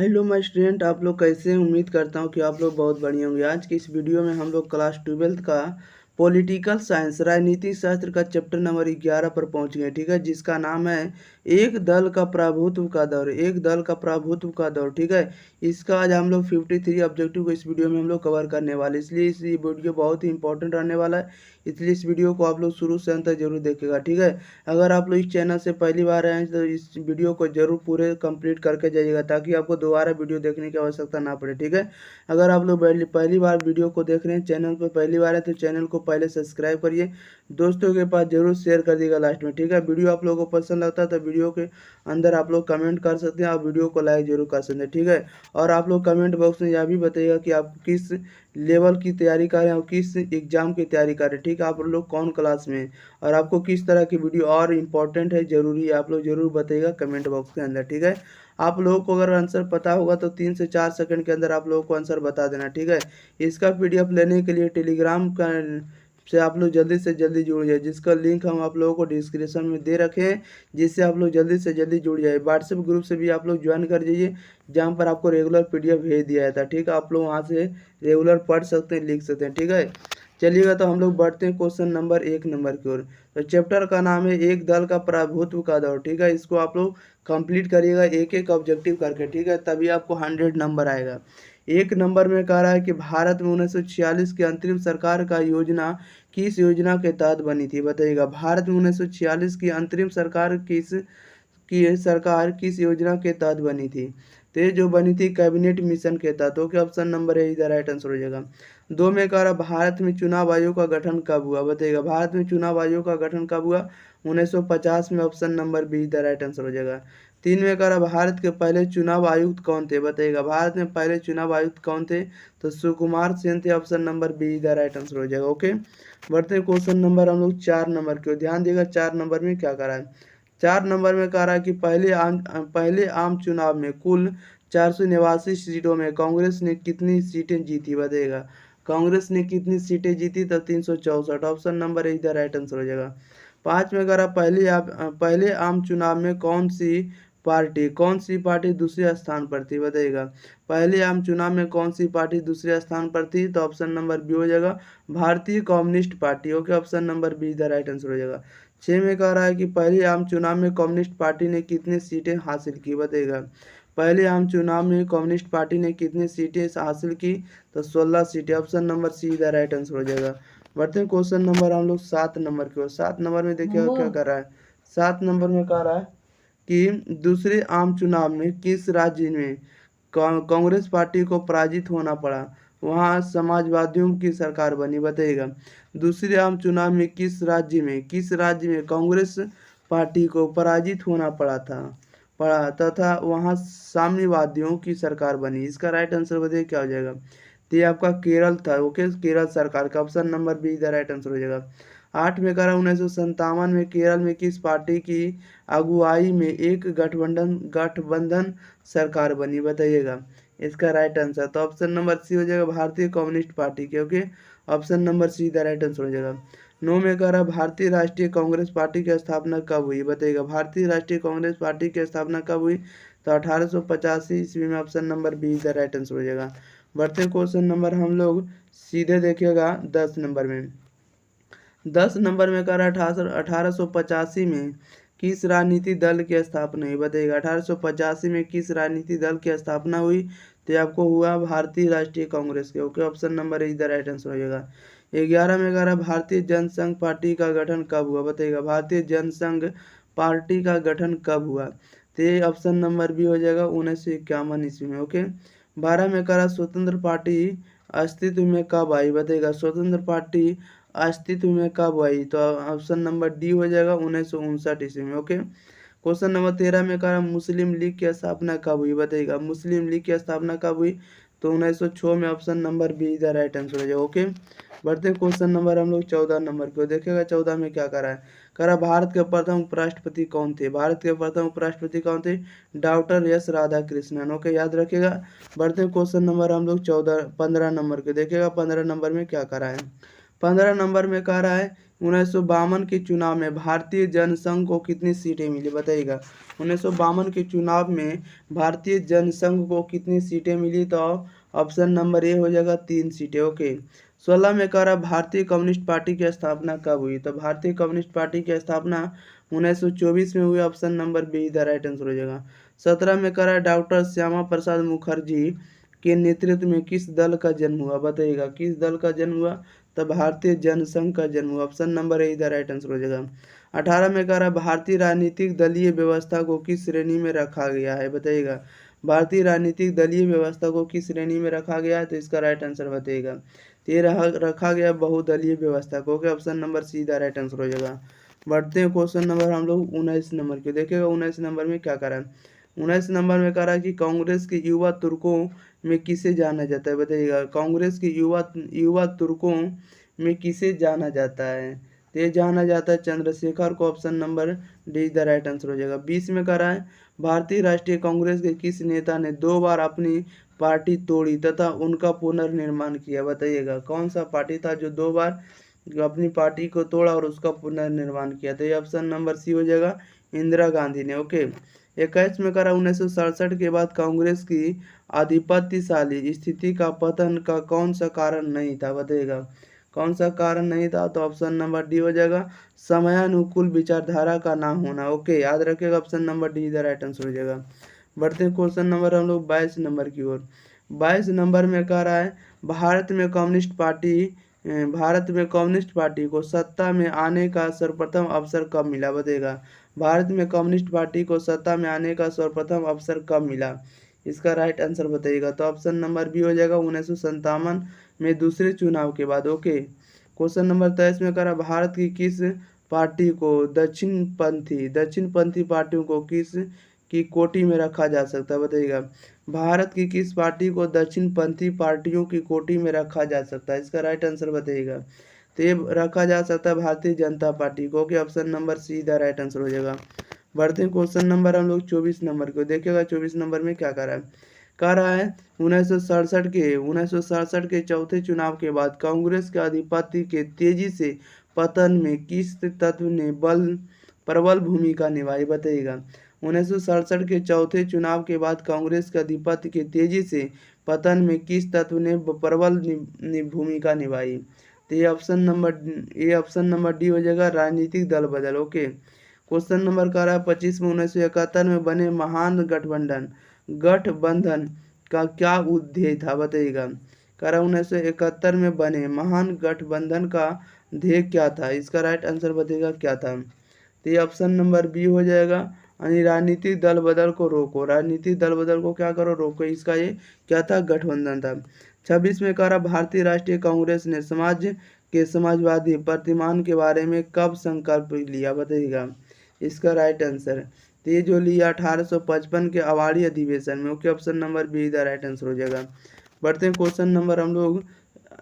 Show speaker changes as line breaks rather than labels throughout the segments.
Hello my student, आप लोग कैसे हैं। उम्मीद करता हूं कि आप लोग बहुत बढ़िया होंगे। आज की इस वीडियो में हम लोग क्लास 12th का पॉलिटिकल साइंस राजनीति शास्त्र का चैप्टर नंबर 11 पर पहुंच गए। ठीक है, जिसका नाम है एक दल का प्रभुत्व का दौर। एक दल का प्रभुत्व का दौर। ठीक है, इसका आज हम लोग 53 ऑब्जेक्टिव को इस वीडियो में हम लोग कवर करने वाले, इसलिए इस वीडियो बहुत ही इंपॉर्टेंट रहने वाला है। इसलिए इस वीडियो को आप लोग शुरू से अंत तक जरूर देखेगा। ठीक है, अगर आप लोग इस चैनल से पहली बार आए हैं तो इस वीडियो को जरूर पूरे कंप्लीट करके जाइएगा, ताकि आपको दोबारा वीडियो देखने की आवश्यकता ना पड़े। ठीक है, अगर आप लोग पहली बार वीडियो को देख रहे हैं, चैनल पर पहली बार है तो चैनल को पहले सब्सक्राइब करिए, दोस्तों के पास जरूर शेयर कर दीजिएगा लास्ट में। ठीक है, वीडियो आप लोगों को पसंद लगता है तो वीडियो के अंदर आप लोग कमेंट कर सकते हैं और वीडियो को लाइक जरूर कर सकते हैं। ठीक है, और आप लोग कमेंट बॉक्स में यह भी बताइएगा कि आप किस लेवल की तैयारी कर रहे हैं और किस एग्जाम की तैयारी कर रहे हैं। ठीक है, आप लोग कौन क्लास में हैं और आपको किस तरह की वीडियो और इम्पोर्टेंट है, जरूरी है, आप लोग जरूर बताइएगा कमेंट बॉक्स के अंदर। ठीक है, आप लोगों को अगर आंसर पता होगा तो 3 से 4 सेकंड के अंदर आप लोगों को आंसर बता देना। ठीक है, इसका पीडीएफ लेने के लिए टेलीग्राम का से आप लोग जल्दी से जल्दी जुड़ जाए, जिसका लिंक हम आप लोगों को डिस्क्रिप्शन में दे रखे हैं, जिससे आप लोग जल्दी से जल्दी जुड़ जाए। व्हाट्सएप ग्रुप से भी आप लोग ज्वाइन कर जाइए, जहाँ पर आपको रेगुलर पीडीएफ भेज दिया जाता है। ठीक है, आप लोग वहाँ से रेगुलर पढ़ सकते हैं, लिख सकते हैं। ठीक है, चलिएगा तो हम लोग बढ़ते हैं क्वेश्चन नंबर 1 नंबर की ओर। तो चैप्टर का नाम है एक दल का प्रभुत्व का दौर। ठीक है, इसको आप लोग कंप्लीट करिएगा एक एक ऑब्जेक्टिव करके। ठीक है, तभी आपको 100 नंबर आएगा। एक नंबर में कह रहा है कि भारत में 1946 की अंतरिम सरकार का योजना किस योजना के तहत बनी थी, बताइएगा। भारत में 1946 की अंतरिम सरकार किस योजना के तहत बनी थी। तो ये जो बनी थी कैबिनेट मिशन के तहत। ओके, ऑप्शन नंबर है इधर राइट आंसर हो जाएगा। 2 में कह रहा भारत में चुनाव आयोग का गठन कब हुआ, बताइएगा। भारत में चुनाव आयोग का गठन कब हुआ, 1950 में, ऑप्शन नंबर बी इधर राइट आंसर हो जाएगा। 3 में कह रहा भारत के पहले चुनाव आयुक्त कौन थे, बताइएगा। भारत में पहले चुनाव आयुक्त कौन थे, तो सुकुमार सेन थे, ऑप्शन नंबर बी इधर राइट आंसर हो जाएगा। ओके, बढ़ते हैं क्वेश्चन नंबर हम लोग 4 नंबर की ओर। ध्यान देगा 4 नंबर में क्या कह रहा है। 4 नंबर में कह रहा है कि पहले आम चुनाव में कुल 489 सीटों में कांग्रेस ने कितनी सीटें जीती, बताइएगा। कांग्रेस ने कितनी सीटें जीती, तो 364, ऑप्शन नंबर ए इधर राइट आंसर हो जाएगा। 5 में कह रहा पहले आम चुनाव में कौन सी पार्टी दूसरे स्थान पर थी, बताइएगा। पहले आम चुनाव में कौन सी पार्टी दूसरे स्थान पर थी, तो ऑप्शन नंबर बी हो जाएगा, भारतीय communist party. Okay, option number B इधर राइट आंसर हो जाएगा। 6 में कह रहा है कि पहले आम चुनाव में कम्युनिस्ट पार्टी ने कितनी सीटें हासिल की, बताइएगा। पहले आम चुनाव में कम्युनिस्ट पार्टी ने कितनी सीटें हासिल की, तो 16 सीटें, ऑप्शन नंबर सी इधर राइट आंसर हो जाएगा। बढ़ते हैं क्वेश्चन नंबर हम लोग 7 नंबर की ओर। 7 नंबर में देखिए क्या कर रहा है। 7 नंबर में कह रहा है कि दूसरे आम चुनाव में किस राज्य में कांग्रेस पार्टी को पराजित होना पड़ा, वहां समाजवादियों की सरकार बनी, बताइएगा। दूसरे आम चुनाव में किस राज्य में कांग्रेस पार्टी को पराजित होना पड़ा तथा वहां साम्यवादियों की सरकार बनी। इसका राइट आंसर बताइए क्या हो जाएगा। तो ये आपका केरल था। ओके, केरल सरकार का, ऑप्शन नंबर बी इधर राइट आंसर हो जाएगा। 8 में कह रहा 1957 में केरल में किस पार्टी की अगुवाई में एक गठबंधन सरकार बनी, बताइएगा। इसका राइट आंसर तो ऑप्शन नंबर सी हो जाएगा, भारतीय कम्युनिस्ट पार्टी के। ओके, ऑप्शन नंबर सी इधर राइट आंसर हो जाएगा। 9 में कह रहा भारतीय राष्ट्रीय कांग्रेस पार्टी की स्थापना कब हुई, बताइएगा। भारतीय राष्ट्रीय कांग्रेस पार्टी की स्थापना कब हुई, तो 1885 ईस्वी में, ऑप्शन नंबर बी इधर राइट आंसर हो जाएगा। बढ़ते क्वेश्चन नंबर हम लोग सीधे देखिएगा 10 नंबर में। 10 नंबर में कह रहा 1885 में किस राजनीति दल की स्थापना हुई, बताइएगा। 1885 में किस राजनीति दल की स्थापना हुई, तो आपको हुआ भारतीय राष्ट्रीय कांग्रेस के। ओके, ऑप्शन नंबर इधर राइट आंसर हो जाएगा। 11 में कह रहा भारतीय जनसंघ पार्टी का गठन कब हुआ, बताइएगा। भारतीय जनसंघ पार्टी का गठन कब हुआ, तो ये ऑप्शन नंबर बी हो जाएगा, 1951 ईस्वी में। ओके, 12 में कह रहा स्वतंत्र पार्टी अस्तित्व में कब आई, बताइएगा। स्वतंत्र पार्टी अस्तित्व में कब आई, तो ऑप्शन नंबर डी हो जाएगा, 1959 ईस्वी में। ओके, क्वेश्चन नंबर 13 में कह रहा मुस्लिम लीग की स्थापना कब हुई, बताइएगा। मुस्लिम लीग की स्थापना कब हुई, तो 1906 में, ऑप्शन नंबर बी इधर राइट आंसर हो जाएगा। ओके, बढ़ते क्वेश्चन नंबर हम लोग 14 नंबर को देखेगा। 14 में क्या करा है, करा भारत के प्रथम उपराष्ट्रपति कौन थे, भारत के प्रथम उपराष्ट्रपति कौन थे, डॉक्टर एस राधाकृष्णन। ओके, याद रखिएगा। बढ़ते क्वेश्चन नंबर हम लोग 15 नंबर के देखेगा। 15 नंबर में क्या करा है। 15 नंबर में कह रहा है 1952 के चुनाव में भारतीय जनसंघ को कितनी सीटें मिली बताइएगा। 1952 के चुनाव में भारतीय जनसंघ को कितनी सीटें मिली, तो ऑप्शन नंबर ए हो जाएगा 3 सीटें। ओके। 16 में कह रहा भारतीय कम्युनिस्ट पार्टी की स्थापना कब हुई, तो भारतीय कम्युनिस्ट पार्टी की स्थापना 1924 में हुई। Option number be the right answer हो जाएगा। 17 में कह रहा डॉक्टर श्यामा प्रसाद मुखर्जी के नेतृत्व में किस दल का जन्म हुआ बताइएगा। किस दल का जन्म हुआ, तो भारतीय जनसंघ का जन्म हुआ। Option number A the right answer हो जाएगा। 18 में कह रहा भारतीय राजनीतिक दलीय व्यवस्था को किस श्रेणी में रखा गया है बताइएगा। भारतीय राजनीतिक दलीय व्यवस्था को किस श्रेणी में रखा गया है, तो इसका राइट आंसर बताइएगा। तो ये रखा गया बहुदलीय व्यवस्था को। Option number see the right answer हो जाएगा। बढ़ते हैं क्वेश्चन नंबर हम लोग 19 नंबर के। देखिएगा 19 नंबर में क्या करा है। 19 नंबर में कह रहा है कि कांग्रेस के युवा तुर्कों में किसे जाना जाता है बताइएगा। कांग्रेस के युवा तुर्कों में किसे जाना जाता है, तो ये जाना जाता है चंद्रशेखर को। Option number D the right answer हो जाएगा। 20 में कह रहा है भारतीय राष्ट्रीय कांग्रेस के किस नेता ने 2 बार अपनी पार्टी तोड़ी तथा उनका पुनर्निर्माण किया बताइएगा। कौन सा पार्टी था जो 2 बार अपनी पार्टी को तोड़ा और उसका पुनर्निर्माण किया, तो ये ऑप्शन नंबर सी हो जाएगा, इंदिरा गांधी ने। ओके। 21 में करा 1967 के बाद कांग्रेस की आधिपत्यशाली स्थिति का पतन का कौन सा कारण नहीं था बताइएगा। कौन सा कारण नहीं था, तो ऑप्शन नंबर डी हो जाएगा, समयानुकूल विचारधारा का ना होना। ओके, याद रखिएगा option number D the right answer हो जाएगा। बढ़ते हैं क्वेश्चन नंबर हम लोग 22 नंबर की ओर। 22 नंबर में कह रहा है भारत में कम्युनिस्ट पार्टी को सत्ता में आने का सर्वप्रथम अवसर कब मिला बताइएगा। भारत में कम्युनिस्ट पार्टी को सत्ता में आने का सर्वप्रथम अवसर कब मिला, इसका राइट आंसर बताइएगा। तो ऑप्शन नंबर बी हो जाएगा 1957 में दूसरे चुनाव के बाद। ओके। क्वेश्चन नंबर 23 में करा भारत की किस पार्टी को दक्षिणपंथी पार्टियों को किस की कोटि में रखा जा सकता है बताइएगा। भारत की किस पार्टी को दक्षिणपंथी पार्टियों की कोटि में रखा जा सकता है, इसका राइट आंसर बताइएगा। तो ये रखा जा सकता है भारतीय जनता पार्टी को। कि option number see the right answer हो जाएगा। बढ़ते हैं क्वेश्चन नंबर हम लोग 24 नंबर को। देखिएगा 24 नंबर में क्या कह रहा है 1967 के चौथे चुनाव के बाद कांग्रेस के आधिपत्य के तेजी से पतन में किस तत्व ने प्रबल भूमिका निभाई बताइएगा। 1967 के चौथे चुनाव के बाद कांग्रेस के आधिपत्य के तेजी से पतन में किस तत्व ने प्रबल भूमिका निभाई, तो ये ऑप्शन नंबर डी हो जाएगा, राजनीतिक दल बदल। ओके। क्वेश्चन नंबर कह रहा है 25 में 1971 में बने महान गठबंधन का क्या उद्देश्य था बताइएगा। कह रहा 1971 में बने महान गठबंधन का ध्येय क्या था, इसका राइट आंसर बताइएगा क्या था। तो ये ऑप्शन नंबर बी हो जाएगा, यानी राजनीतिक दल बदल को रोको। राजनीतिक दल बदल को क्या करो, रोको। इसका ये क्या था, गठबंधन था। 26 में कह रहा भारतीय राष्ट्रीय कांग्रेस ने समाजवादी प्रतिमान के बारे में कब संकल्प लिया बताइएगा। इसका राइट आंसर तो ये जो लिया 1855 के अवार्डी अधिवेशन में। Okay, option number be the right answer हो जाएगा। बढ़ते हैं क्वेश्चन नंबर हम लोग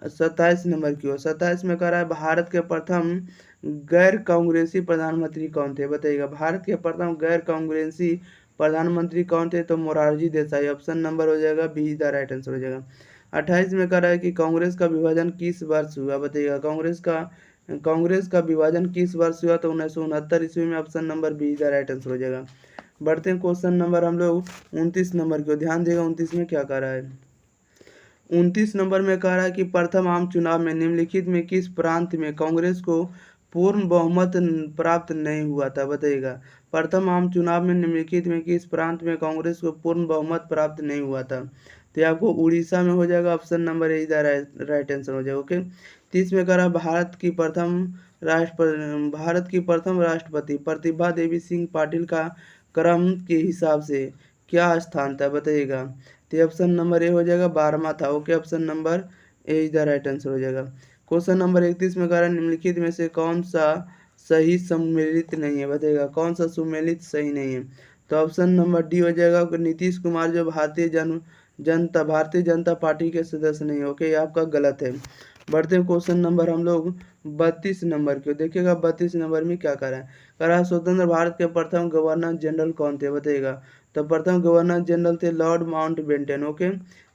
27 नंबर की ओर। 27 में कह रहा है भारत के प्रथम गैर कांग्रेसी प्रधानमंत्री कौन थे बताइएगा। भारत के प्रथम गैर कांग्रेसी प्रधानमंत्री कौन थे, तो मोरारजी देसाई। ऑप्शन नंबर हो जाएगा बी द राइट आंसर हो जाएगा। 28 में कह रहा है कि कांग्रेस का विभाजन किस वर्ष हुआ बताइएगा। कांग्रेस का विभाजन किस वर्ष हुआ, तो 1969 ईस्वी में। Option number be the right answer हो जाएगा। बढ़ते हैं क्वेश्चन नंबर हम लोग 29 नंबर को। ध्यान देगा 29 में क्या कह रहा है। 29 नंबर में कह रहा है कि प्रथम आम चुनाव में निम्नलिखित में किस प्रांत में कांग्रेस को पूर्ण बहुमत प्राप्त नहीं हुआ था बताइएगा। प्रथम आम चुनाव में निम्नलिखित में किस प्रांत में कांग्रेस को पूर्ण बहुमत प्राप्त नहीं हुआ था, तो आपको उड़ीसा में हो जाएगा। Option number A right answer हो जाएगा। ओके। 30 में कह रहा भारत की प्रथम राष्ट्रपति प्रतिभा देवी सिंह पाटिल का क्रम के हिसाब से क्या स्थान था बताइएगा। तो ऑप्शन नंबर ए हो जाएगा, 12वां था। Okay, option number A the right answer हो जाएगा। क्वेश्चन नंबर 31 में कह रहा निम्नलिखित में से कौन सा सही सम्मिलित नहीं है बताइएगा। कौन सा सुमेलित सही नहीं है, तो ऑप्शन नंबर डी हो जाएगा, नीतीश कुमार जो भारतीय जनता पार्टी के सदस्य नहीं। ओके, ये आपका गलत है। बढ़ते हैं क्वेश्चन नंबर हम लोग 32 नंबर के। देखिएगा 32 नंबर में क्या कह रहा है स्वतंत्र भारत के प्रथम गवर्नर जनरल कौन थे बताइएगा। तो प्रथम गवर्नर जनरल थे लॉर्ड माउंटबेटन। ओके।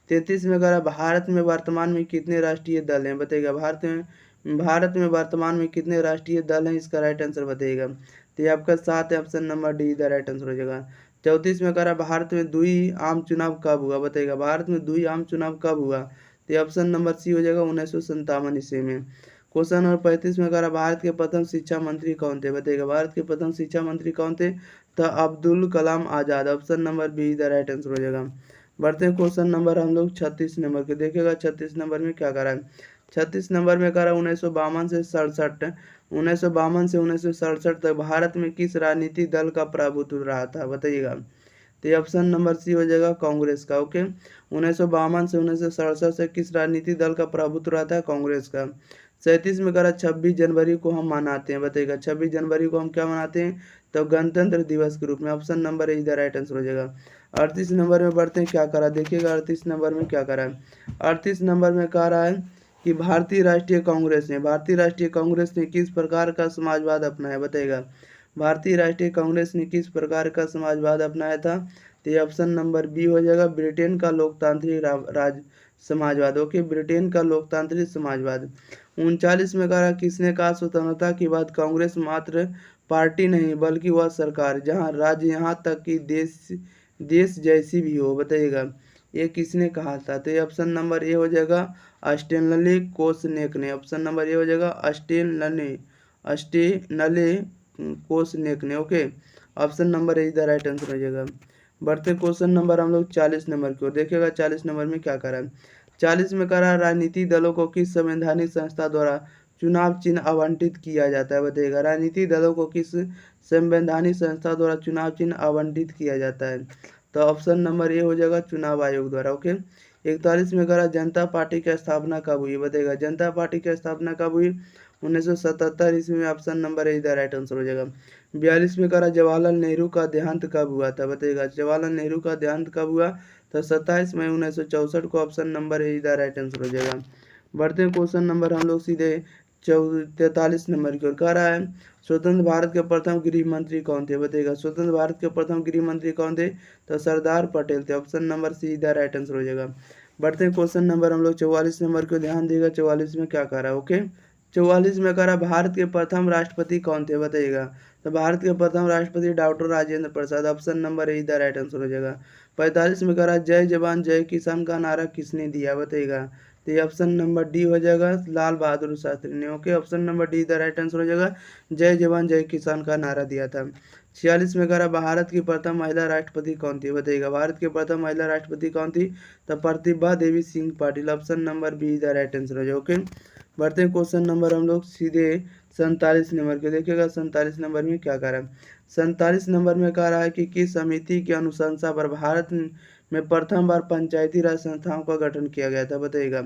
33 में कह रहा भारत में वर्तमान में कितने राष्ट्रीय दल हैं बताइएगा। भारत में भारत में वर्तमान में कितने राष्ट्रीय दल हैं, इसका राइट आंसर बताइएगा। तो ये आपका 7 है, ऑप्शन नंबर डी इधर राइट आंसर हो जाएगा। 34 में कह रहा भारत में द्वि आम चुनाव कब हुआ, बताइएगा। भारत में द्वि आम चुनाव कब हुआ, तो ये ऑप्शन नंबर सी हो जाएगा 1957 ईस्वी में। क्वेश्चन नंबर 35 में कह रहा भारत के प्रथम शिक्षा मंत्री कौन थे, बताइएगा। भारत के प्रथम शिक्षा मंत्री कौन थे, तो Abdul Kalam Azad, option number B इधर राइट आंसर हो जाएगा। बढ़ते हैं क्वेश्चन नंबर हम लोग 36 नंबर के, देखिएगा 36 नंबर में क्या करा है। 36 नंबर में करा 1952 से 67, 1952 से 1967 तक भारत में किस राजनीतिक दल का प्रभुत्व रहा था, बताइएगा। तो ये ऑप्शन नंबर सी हो जाएगा कांग्रेस का। ओके, 1952 से 1967 से किस राजनीतिक दल का प्रभुत्व रहा था, कांग्रेस का। 37 में करा 26 जनवरी को हम मनाते हैं, बताइएगा। 26 जनवरी को हम क्या मनाते हैं, तो गणतंत्र दिवस के रूप में, ऑप्शन नंबर ए इधर राइट आंसर हो जाएगा। 38 नंबर में बढ़ते हैं, क्या करा देखिएगा। 38 नंबर में क्या करा है, 38 नंबर में कह रहा है कि भारतीय राष्ट्रीय कांग्रेस ने किस प्रकार का समाजवाद अपनाया, बताइएगा। भारतीय राष्ट्रीय कांग्रेस ने किस प्रकार का समाजवाद अपनाया था, तो ये ऑप्शन नंबर बी हो जाएगा, ब्रिटेन का लोकतांत्रिक राज समाजवाद। ओके, ब्रिटेन का लोकतांत्रिक समाजवाद। 39 में कहा किसने कहा स्वतंत्रता के बाद कांग्रेस मात्र पार्टी नहीं बल्कि वह सरकार जहां राज्य यहाँ तक कि देश जैसी भी हो, बताइएगा। ये किसने कहा था, तो ये ऑप्शन नंबर ए हो जाएगा स्टेनले कोसनेक ने, ऑप्शन नंबर ए हो जाएगा स्टेनले कोसनेक ने। ओके, ऑप्शन नंबर ए इधर राइट आंसर हो जाएगा। बढ़ते क्वेश्चन नंबर हम लोग 40 नंबर की ओर, देखिएगा 40 नंबर में क्या करा है। 40 में करा राजनीतिक दलों को किस संवैधानिक संस्था द्वारा चुनाव चिन्ह आवंटित किया जाता है, बताइएगा। राजनीतिक दलों को किस संवैधानिक संस्था द्वारा चुनाव चिन्ह आवंटित किया जाता है, तो ऑप्शन नंबर ए हो जाएगा चुनाव आयोग द्वारा। ओके, 41 में करा जनता पार्टी की स्थापना कब हुई, बताइएगा। जनता पार्टी की स्थापना कब हुई, 1977 ईस्वी में, ऑप्शन नंबर ए इधर राइट आंसर हो जाएगा। 42 में करा जवाहरलाल नेहरू का देहांत कब हुआ था, बताइएगा। जवाहरलाल नेहरू का देहांत कब हुआ, तो 27 मई 1964 को, ऑप्शन नंबर ए इधर राइट आंसर हो जाएगा। बढ़ते हैं क्वेश्चन नंबर हम लोग सीधे 43 नंबर की ओर, कह रहा है स्वतंत्र भारत के प्रथम गृह मंत्री कौन थे, बताइएगा। स्वतंत्र भारत के प्रथम गृह मंत्री कौन थे, तो सरदार पटेल थे, ऑप्शन नंबर सी इधर राइट आंसर हो जाएगा। बढ़ते हैं क्वेश्चन नंबर हम लोग 44 नंबर को, ध्यान देगा 44 में क्या कह रहा है। ओके, 44 में कह रहा भारत के प्रथम राष्ट्रपति कौन थे, बताइएगा। तो भारत के प्रथम राष्ट्रपति doctor Rajendra Prasad, option number A इधर राइट आंसर हो जाएगा। 45 में कह रहा जय जवान जय किसान का नारा किसने दिया, बताइएगा। तो ये ऑप्शन नंबर डी हो जाएगा लाल बहादुर शास्त्री ने। ओके, ऑप्शन नंबर डी इधर राइट आंसर हो जाएगा, जय जवान जय किसान का नारा दिया था। 46 में कह रहा भारत की प्रथम महिला राष्ट्रपति कौन थी, बताइएगा। भारत की प्रथम महिला राष्ट्रपति कौन थी, तो Pratibha Devi Singh Patil, option number B इधर राइट आंसर हो जाएगा। ओके, बढ़ते हैं क्वेश्चन नंबर हम लोग सीधे 47 नंबर के, देखिएगा 47 नंबर में क्या कह रहा है। 47 नंबर में कह रहा है कि किस समिति की अनुशंसा पर भारत में प्रथम बार पंचायती राज संस्थाओं का गठन किया गया था, बताइएगा।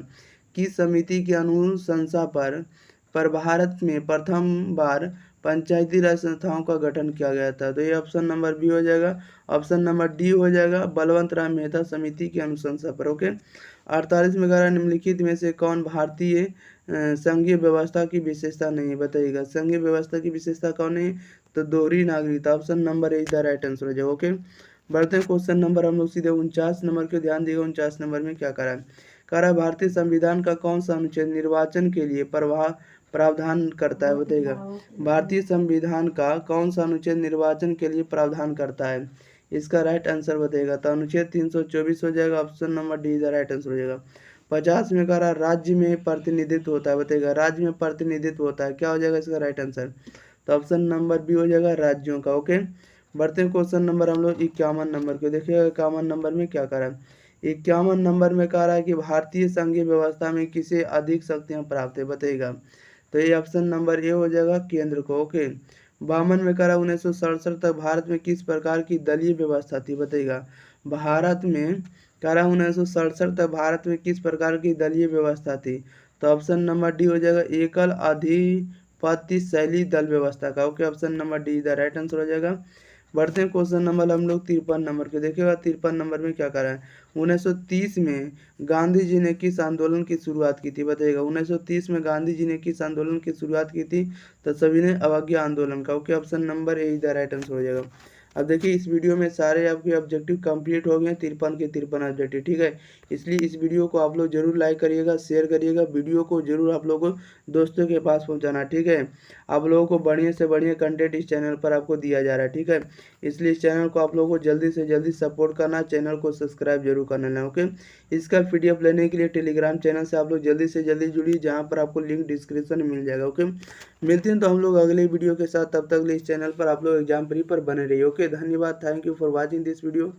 किस समिति की अनुशंसा पर भारत में प्रथम बार पंचायती राज संस्थाओं का गठन किया गया था, तो ये ऑप्शन नंबर बी हो जाएगा। ऑप्शन नंबर डी हो जाएगा बलवंत राम मेहता समिति की अनुशंसा पर। ओके, 48 में कह रहा निम्नलिखित में से कौन भारतीय संघीय व्यवस्था की विशेषता नहीं, बताइएगा। संघीय व्यवस्था की विशेषता कौन है, तो दोहरी नागरिकता, ऑप्शन नंबर ए इधर राइट आंसर हो जाएगा। ओके, बढ़ते हैं क्वेश्चन नंबर हम लोग सीधे 49 नंबर के, ध्यान दिएगा 49 नंबर में क्या करा है। कह रहा है भारतीय संविधान का कौन सा अनुच्छेद निर्वाचन के लिए प्रावधान करता है, बताइएगा। भारतीय संविधान का कौन सा अनुच्छेद निर्वाचन के लिए प्रावधान करता है, इसका राइट आंसर बताइएगा। तो अनुच्छेद 324 हो जाएगा, ऑप्शन नंबर डी इधर राइट आंसर हो जाएगा। 50 में कह रहा राज्य में प्रतिनिधित्व होता है, बताइएगा। राज्य में प्रतिनिधित्व होता है, क्या हो जाएगा इसका राइट आंसर, तो ऑप्शन नंबर बी हो जाएगा राज्यों का। ओके, बढ़ते हैं क्वेश्चन नंबर हम लोग 51 नंबर को, देखिएगा 51 नंबर में क्या करा है। 51 नंबर में कह रहा है कि भारतीय संघीय व्यवस्था में किसे अधिक शक्तियां प्राप्त है, बताइएगा। तो ये ऑप्शन नंबर ए हो जाएगा केंद्र को। ओके, 52 में कह रहा 1967 तक भारत में किस प्रकार की दलीय व्यवस्था थी, बताइएगा। भारत में कह रहा 1967 तक भारत में किस प्रकार की दलीय व्यवस्था थी, तो ऑप्शन नंबर डी हो जाएगा एकल अधिपत्य शैली दल व्यवस्था का। ओके, ऑप्शन नंबर डी इधर राइट आंसर हो जाएगा। बढ़ते हैं क्वेश्चन नंबर हम लोग 53 नंबर के, देखिएगा 53 नंबर में क्या कर रहा है। 1930 में गांधी जी ने किस आंदोलन की शुरुआत की थी, बताइएगा। 1930 में गांधी जी ने किस आंदोलन की शुरुआत की थी, तो सभी ने अवज्ञा आंदोलन का। ओके, ऑप्शन नंबर ए इधर राइट आंसर हो जाएगा। अब देखिए इस वीडियो में सारे आपके ऑब्जेक्टिव कंप्लीट हो गए, 53 के 53 ऑब्जेक्टिव, ठीक है। इसलिए इस वीडियो को आप लोग जरूर लाइक करिएगा, शेयर करिएगा, वीडियो को जरूर आप लोगों को दोस्तों के पास पहुंचाना, ठीक है। आप लोगों को बढ़िया से बढ़िया कंटेंट इस चैनल पर आपको दिया जा रहा है, ठीक है। इसलिए इस चैनल को आप लोगों को जल्दी से जल्दी सपोर्ट करना, चैनल को सब्सक्राइब जरूर करना है, ओके। इसका PDF लेने के लिए टेलीग्राम चैनल से आप लोग जल्दी से जल्दी जुड़िए, जहाँ पर आपको लिंक डिस्क्रिप्शन में मिल जाएगा, ओके। मिलते हैं तो हम लोग अगले वीडियो के साथ, तब तक इस चैनल पर आप लोग एग्जाम प्री पर बने रहिए, ओके। धन्यवाद, thank you for watching this video.